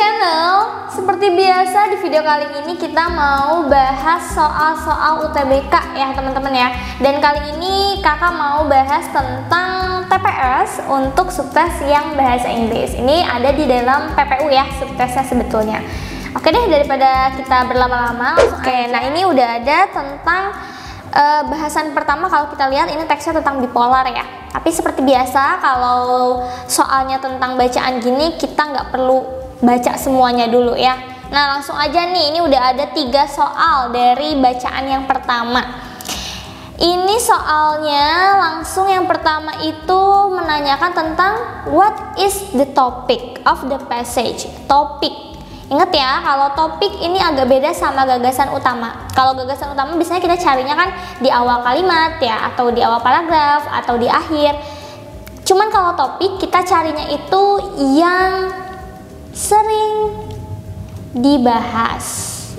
channel. Seperti biasa di video kali ini kita mau bahas soal-soal UTBK ya teman-teman ya. Dan kali ini kakak mau bahas tentang TPS untuk subtes yang bahasa Inggris. Ini ada di dalam PPU ya subtesnya sebetulnya. Oke deh, daripada kita berlama-lama Oke, nah ini udah ada tentang bahasan pertama. Kalau kita lihat ini teksnya tentang bipolar ya. Tapi seperti biasa kalau soalnya tentang bacaan gini kita nggak perlu baca semuanya dulu ya. Nah langsung aja nih, ini udah ada 3 soal dari bacaan yang pertama. Ini soalnya langsung yang pertama itu menanyakan tentang what is the topic of the passage. Topik. Ingat ya, kalau topik ini agak beda sama gagasan utama. Kalau gagasan utama biasanya kita carinya kan di awal kalimat ya, atau di awal paragraf, atau di akhir. Cuman kalau topik kita carinya itu yang sering dibahas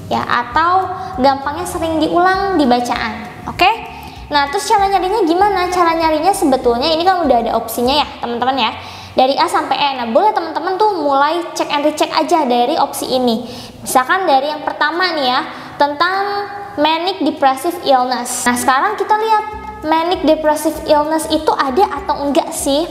ya, atau gampangnya sering diulang di bacaan. Oke? Nah, terus cara nyarinya gimana? Cara nyarinya sebetulnya ini kan udah ada opsinya ya, teman-teman ya. Dari A sampai E. Nah, boleh teman-teman tuh mulai cek and recheck aja dari opsi ini. Misalkan dari yang pertama nih ya, tentang manic depressive illness. Nah, sekarang kita lihat manic depressive illness itu ada atau enggak sih?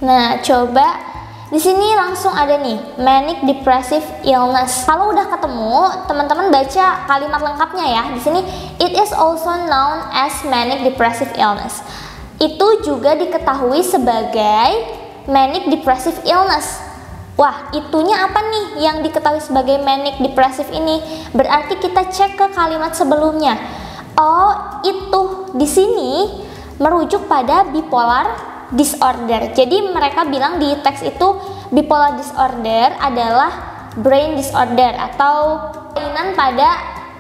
Nah, coba di sini langsung ada nih, manic depressive illness. Kalau udah ketemu, teman-teman baca kalimat lengkapnya ya. Di sini, it is also known as manic depressive illness. Itu juga diketahui sebagai manic depressive illness. Wah, itunya apa nih yang diketahui sebagai manic depressive ini? Berarti kita cek ke kalimat sebelumnya. Oh, itu di sini merujuk pada bipolar disorder. Jadi mereka bilang di teks itu bipolar disorder adalah brain disorder atau kelainan pada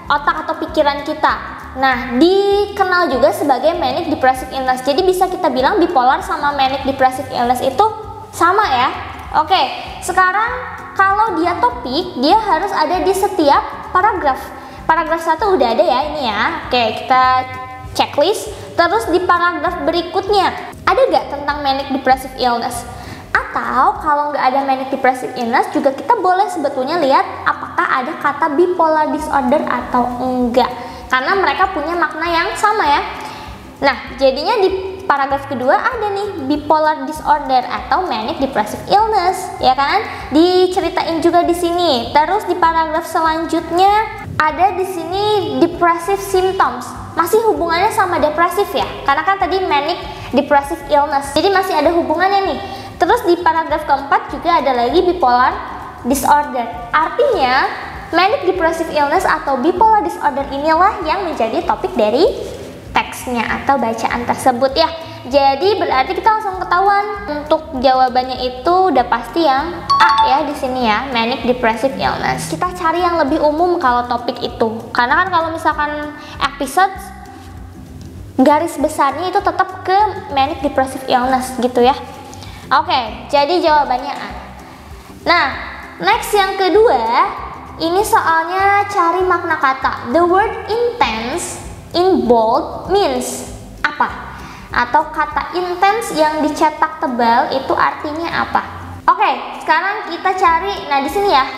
otak atau pikiran kita. Nah, dikenal juga sebagai manic depressive illness. Jadi bisa kita bilang bipolar sama manic depressive illness itu sama ya. Oke, sekarang kalau dia topik, dia harus ada di setiap paragraf. Paragraf 1 udah ada ya ini ya. Oke, kita checklist. Terus di paragraf berikutnya ada gak tentang manic depressive illness? Atau kalau nggak ada manic depressive illness juga kita boleh sebetulnya lihat apakah ada kata bipolar disorder atau enggak, karena mereka punya makna yang sama ya. Nah, jadinya di paragraf kedua ada nih bipolar disorder atau manic depressive illness, ya kan? Diceritain juga di sini. Terus di paragraf selanjutnya ada di sini depressive symptoms. Masih hubungannya sama depresif ya, karena kan tadi manic depressive illness. Jadi masih ada hubungannya nih. Terus di paragraf keempat juga ada lagi bipolar disorder. Artinya manic depressive illness atau bipolar disorder inilah yang menjadi topik dari teksnya atau bacaan tersebut ya. Jadi berarti kita langsung ketahuan untuk jawabannya itu udah pasti yang A ya di sini ya, manic depressive illness. Kita cari yang lebih umum kalau topik itu. Karena kan kalau misalkan episode garis besarnya itu tetap ke manic depressive illness gitu ya. Oke, jadi jawabannya A. Nah, next yang kedua, ini soalnya cari makna kata. The word intense in bold means apa? Atau kata intense yang dicetak tebal itu artinya apa? Oke, sekarang kita cari. Nah, di sini ya,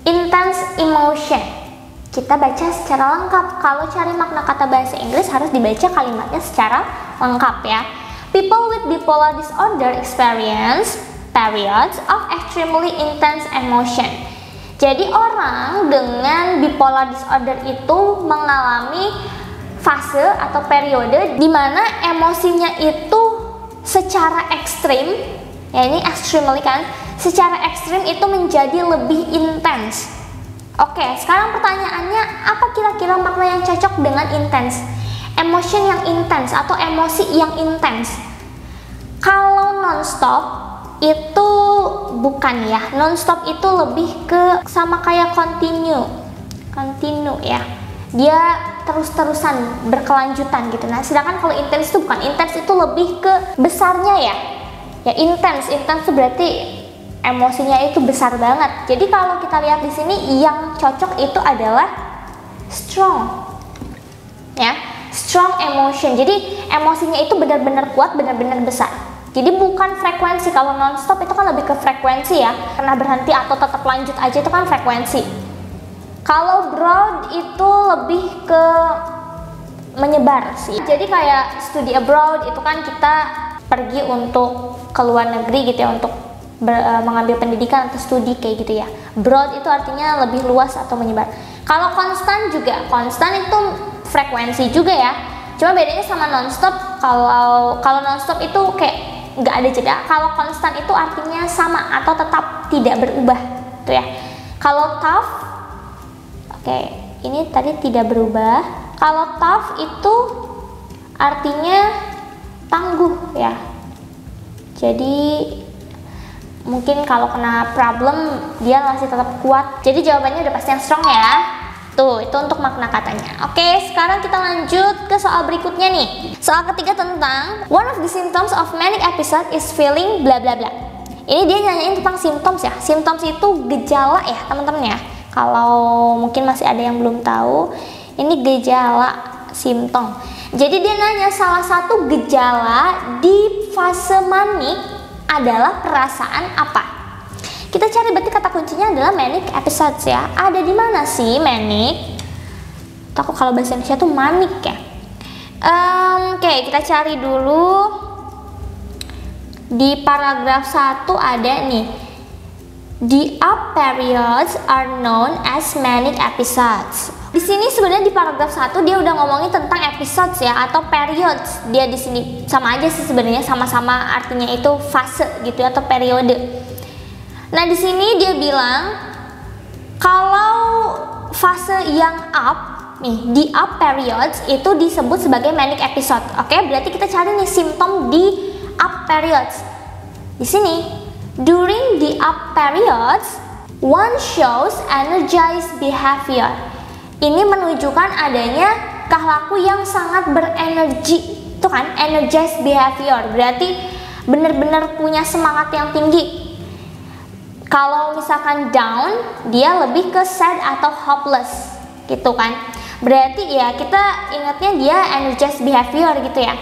intense emotion. Kita baca secara lengkap. Kalau cari makna kata bahasa Inggris harus dibaca kalimatnya secara lengkap ya. People with bipolar disorder experience periods of extremely intense emotion. Jadi orang dengan bipolar disorder itu mengalami fase atau periode di mana emosinya itu secara ekstrim, ya ini extremely kan, secara ekstrim itu menjadi lebih intens. Oke, sekarang pertanyaannya, apa kira-kira makna yang cocok dengan intens? Emotion yang intens atau emosi yang intens. Kalau non-stop itu bukan ya, non-stop itu lebih ke sama kayak continue ya, dia terus-terusan berkelanjutan gitu. Nah, sedangkan kalau intens itu bukan, intens itu lebih ke besarnya ya intens itu berarti emosinya itu besar banget. Jadi kalau kita lihat di sini yang cocok itu adalah strong ya, strong emotion. Jadi emosinya itu benar-benar kuat, benar-benar besar. Jadi bukan frekuensi. Kalau non-stop itu kan lebih ke frekuensi ya, karena berhenti atau tetap lanjut aja itu kan frekuensi. Kalau broad itu lebih ke menyebar sih. Jadi kayak studi abroad itu kan kita pergi untuk ke luar negeri gitu ya, untuk mengambil pendidikan atau studi kayak gitu ya. Broad itu artinya lebih luas atau menyebar. Kalau konstan juga, konstan itu frekuensi juga ya. Cuma bedanya sama non-stop. Kalau non-stop itu kayak nggak ada jeda. Kalau konstan itu artinya sama atau tetap tidak berubah, tuh ya. Kalau tough, oke, ini tadi tidak berubah. Kalau tough itu artinya tangguh ya. Jadi mungkin kalau kena problem dia masih tetap kuat. Jadi jawabannya udah pasti yang strong ya. Tuh, itu untuk makna katanya. Oke, sekarang kita lanjut ke soal berikutnya nih. Soal ketiga tentang one of the symptoms of manic episode is feeling bla bla bla. Ini dia nanyain tentang symptoms ya. Symptoms itu gejala ya, teman-teman ya. Kalau mungkin masih ada yang belum tahu, ini gejala simptom. Jadi dia nanya salah satu gejala di fase manik adalah perasaan apa? Kita cari, berarti kata kuncinya adalah manic episodes ya. Ada di mana sih manic? Takut kalau bahasa Indonesia tuh manik ya. Oke, kita cari dulu. Di paragraf 1 ada nih. The up periods are known as manic episodes. Di sini sebenarnya di paragraf 1 dia udah ngomongin tentang episodes ya, atau periods. Dia di sini sama aja sih sebenarnya, sama-sama artinya itu fase gitu ya, atau periode. Nah, di sini dia bilang kalau fase yang up nih, di up periods itu disebut sebagai manic episode. Oke, berarti kita cari nih simptom di up periods. Di sini, during the up periods, one shows energized behavior. Ini menunjukkan adanya tingkah laku yang sangat berenergi. Itu kan energized behavior, berarti benar-benar punya semangat yang tinggi. Kalau misalkan down, dia lebih ke sad atau hopeless gitu kan. Berarti ya kita ingatnya dia energized behavior gitu ya.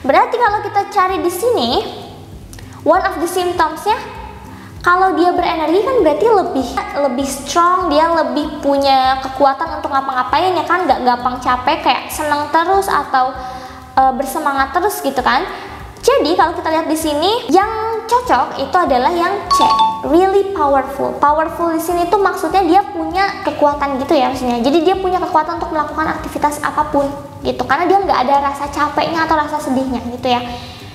Berarti kalau kita cari di sini one of the symptomsnya, kalau dia berenergi kan berarti lebih strong, dia lebih punya kekuatan untuk ngapa-ngapain ya kan, nggak gampang capek, kayak seneng terus atau bersemangat terus gitu kan. Jadi kalau kita lihat di sini yang cocok itu adalah yang C, really powerful. Powerful di sini tuh maksudnya dia punya kekuatan gitu ya maksudnya. Jadi dia punya kekuatan untuk melakukan aktivitas apapun gitu, karena dia nggak ada rasa capeknya atau rasa sedihnya gitu ya.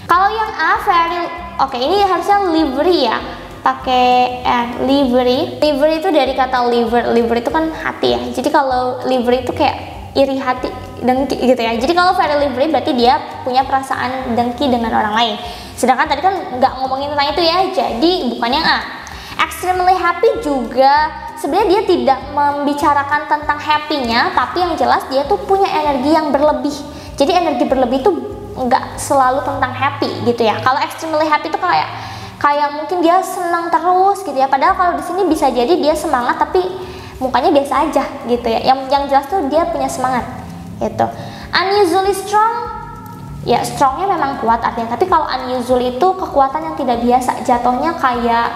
Kalau yang A, very, oke, ini harusnya livery ya, pakai livery. Livery itu dari kata liver. Liver itu kan hati ya. Jadi kalau livery itu kayak iri hati, dengki gitu ya. Jadi kalau very livery berarti dia punya perasaan dengki dengan orang lain. Sedangkan tadi kan nggak ngomongin tentang itu ya, jadi bukan yang A. Extremely happy juga sebenarnya dia tidak membicarakan tentang happy-nya, tapi yang jelas dia tuh punya energi yang berlebih. Jadi energi berlebih itu nggak selalu tentang happy gitu ya. Kalau extremely happy itu kayak mungkin dia senang terus gitu ya. Padahal kalau di sini bisa jadi dia semangat tapi mukanya biasa aja gitu ya. Yang jelas tuh dia punya semangat gitu. Unusually strong, ya strongnya memang kuat artinya. Tapi kalau unusual itu kekuatan yang tidak biasa. Jatuhnya kayak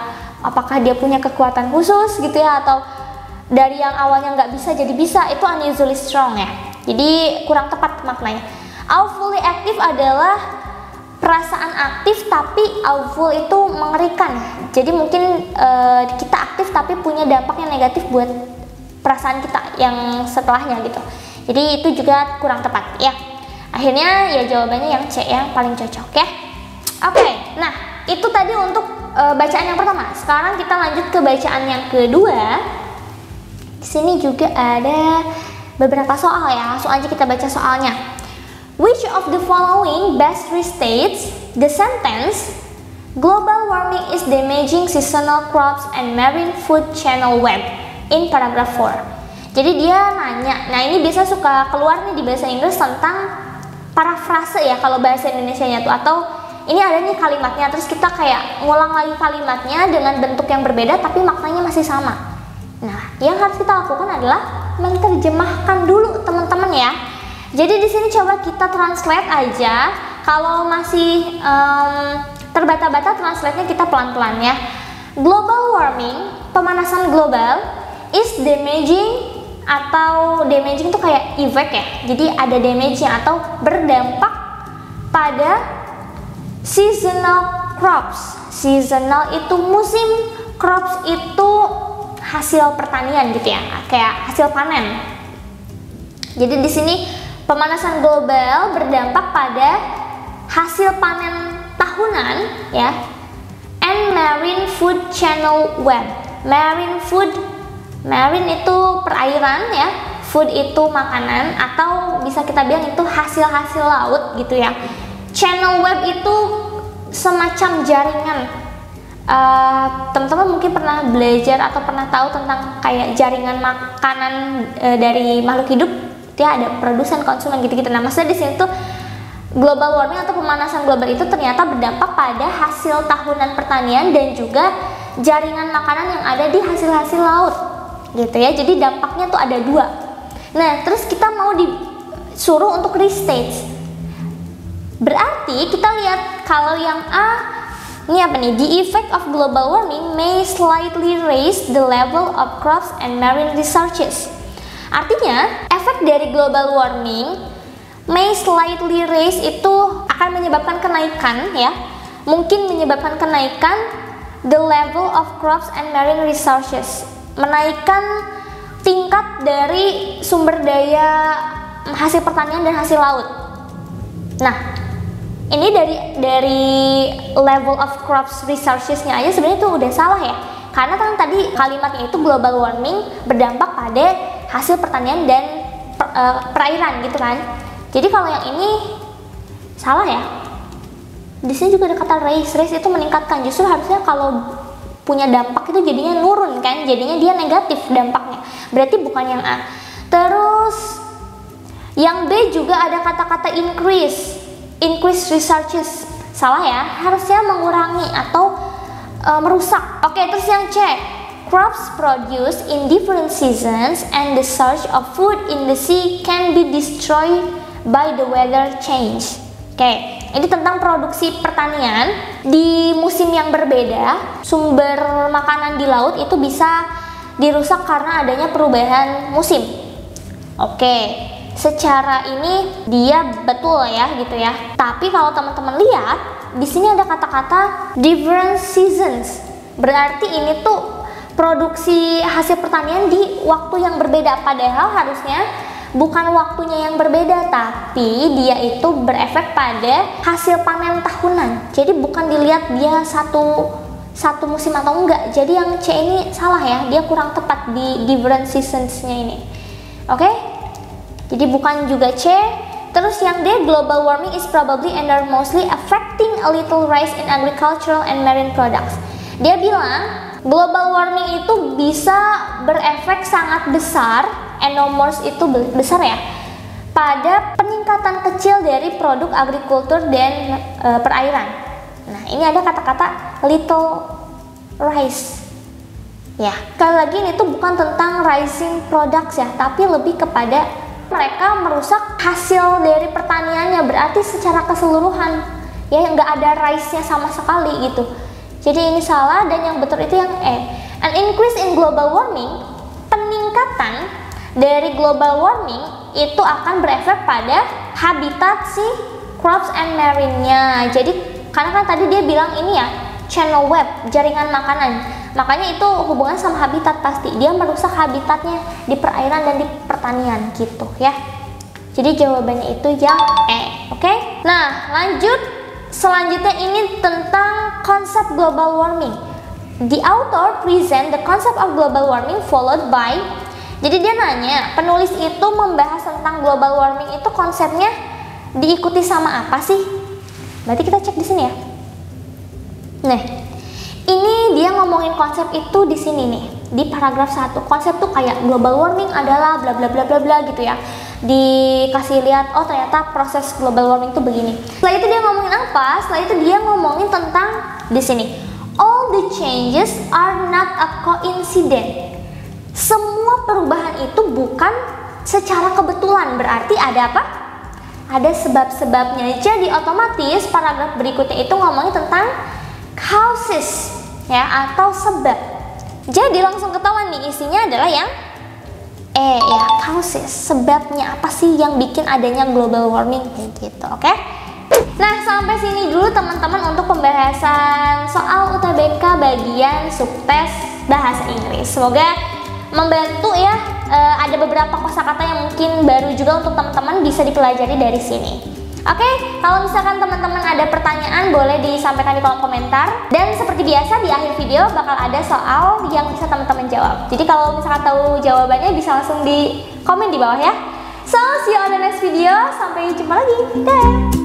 apakah dia punya kekuatan khusus gitu ya, atau dari yang awalnya nggak bisa jadi bisa, itu unusually strong ya. Jadi kurang tepat maknanya. Awfully active adalah perasaan aktif, tapi awful itu mengerikan. Jadi mungkin kita aktif tapi punya dampak yang negatif buat perasaan kita yang setelahnya gitu. Jadi itu juga kurang tepat ya. Akhirnya ya jawabannya yang C yang paling cocok ya. Oke, nah itu tadi untuk bacaan yang pertama. Sekarang kita lanjut ke bacaan yang kedua. Di sini juga ada beberapa soal ya. Langsung aja kita baca soalnya. Which of the following best restates the sentence global warming is damaging seasonal crops and marine food channel web in paragraph 4. Jadi dia nanya, nah ini biasa suka keluar nih di bahasa Inggris tentang parafrase ya kalau bahasa Indonesianya tuh, atau ini ada nih kalimatnya terus kita kayak ngulang lagi kalimatnya dengan bentuk yang berbeda tapi maknanya masih sama. Nah, yang harus kita lakukan adalah menerjemahkan dulu teman-teman ya. Jadi di sini coba kita translate aja. Kalau masih terbata-bata translate-nya kita pelan-pelan ya. Global warming, pemanasan global, is damaging, atau damaging itu kayak effect ya. Jadi ada damage-nya atau berdampak pada seasonal crops. Seasonal itu musim, crops itu hasil pertanian gitu ya, kayak hasil panen. Jadi di sini pemanasan global berdampak pada hasil panen tahunan ya. And marine food channel web. Marine itu perairan ya, food itu makanan, atau bisa kita bilang itu hasil-hasil laut gitu ya. Channel web itu semacam jaringan. Teman-teman mungkin pernah belajar atau pernah tahu tentang kayak jaringan makanan dari makhluk hidup, dia ada produsen, konsumen gitu-gitu. Nah, maksudnya di sini tuh global warming atau pemanasan global itu ternyata berdampak pada hasil tahunan pertanian dan juga jaringan makanan yang ada di hasil-hasil laut gitu ya. Jadi dampaknya tuh ada dua. Nah, terus kita mau disuruh untuk restate. Berarti kita lihat kalau yang A ini apa nih? The effect of global warming may slightly raise the level of crops and marine resources. Artinya, efek dari global warming may slightly raise itu akan menyebabkan kenaikan ya, mungkin menyebabkan kenaikan the level of crops and marine resources, menaikkan tingkat dari sumber daya hasil pertanian dan hasil laut. Nah, ini dari level of crops resources-nya aja sebenarnya itu udah salah ya, karena kan tadi kalimatnya itu global warming berdampak pada hasil pertanian dan perairan gitu kan. Jadi kalau yang ini salah ya. Di sini juga ada kata raise itu meningkatkan. Justru harusnya kalau punya dampak itu jadinya nurun kan, jadinya dia negatif dampaknya. Berarti bukan yang A. Terus yang B juga ada kata-kata increase resources. Salah ya, harusnya mengurangi atau merusak. Oke, terus yang C, crops produced in different seasons and the source of food in the sea can be destroyed by the weather change. Oke, ini tentang produksi pertanian di musim yang berbeda. Sumber makanan di laut itu bisa dirusak karena adanya perubahan musim. Oke, secara ini dia betul ya gitu ya. Tapi kalau teman-teman lihat di sini ada kata-kata different seasons. Berarti ini tuh produksi hasil pertanian di waktu yang berbeda, padahal harusnya bukan waktunya yang berbeda, tapi dia itu berefek pada hasil panen tahunan. Jadi bukan dilihat dia satu musim atau enggak. Jadi yang C ini salah ya, dia kurang tepat di different seasons-nya ini. Oke? Jadi bukan juga C. Terus yang D, global warming is probably and are mostly affecting a little rise in agricultural and marine products. Dia bilang global warming itu bisa berefek sangat besar, enormous itu besar ya, pada peningkatan kecil dari produk agrikultur dan perairan. Nah, ini ada kata-kata little rise. Ya, sekali lagi ini tuh bukan tentang rising products ya, tapi lebih kepada mereka merusak hasil dari pertaniannya, berarti secara keseluruhan ya nggak ada rise-nya sama sekali gitu. Jadi ini salah dan yang betul itu yang E. An increase in global warming, peningkatan dari global warming itu akan berefek pada habitat si crops and marine-nya. Jadi karena kan tadi dia bilang ini ya, channel web, jaringan makanan. Makanya itu hubungan sama habitat pasti. Dia merusak habitatnya di perairan dan di pertanian gitu ya. Jadi jawabannya itu yang E. Oke? Nah, lanjut. Selanjutnya ini tentang konsep global warming. The author present the concept of global warming followed by. Jadi dia nanya, penulis itu membahas tentang global warming itu konsepnya diikuti sama apa sih? Berarti kita cek di sini ya. Nah, ini dia ngomongin konsep itu di sini nih, di paragraf 1. Konsep tuh kayak global warming adalah bla bla bla bla bla gitu ya. Dikasih lihat, oh ternyata proses global warming itu begini. Setelah itu dia ngomongin apa? Setelah itu dia ngomongin tentang di sini. All the changes are not a coincidence. Semua perubahan itu bukan secara kebetulan. Berarti ada apa? ada sebab-sebabnya. Jadi otomatis paragraf berikutnya itu ngomongin tentang causes ya, atau sebab. Jadi langsung ketahuan nih isinya adalah yang ya, causes. Sebabnya apa sih yang bikin adanya global warming gitu, oke? Nah, sampai sini dulu teman-teman untuk pembahasan soal UTBK bagian subtes bahasa Inggris. Semoga membantu ya. Ada beberapa kosakata yang mungkin baru juga untuk teman-teman bisa dipelajari dari sini. Oke, kalau misalkan teman-teman ada pertanyaan boleh disampaikan di kolom komentar. Dan seperti biasa di akhir video bakal ada soal yang bisa teman-teman jawab. Jadi kalau misalkan tahu jawabannya bisa langsung di komen di bawah ya. So, see you on the next video. Sampai jumpa lagi. Dadah!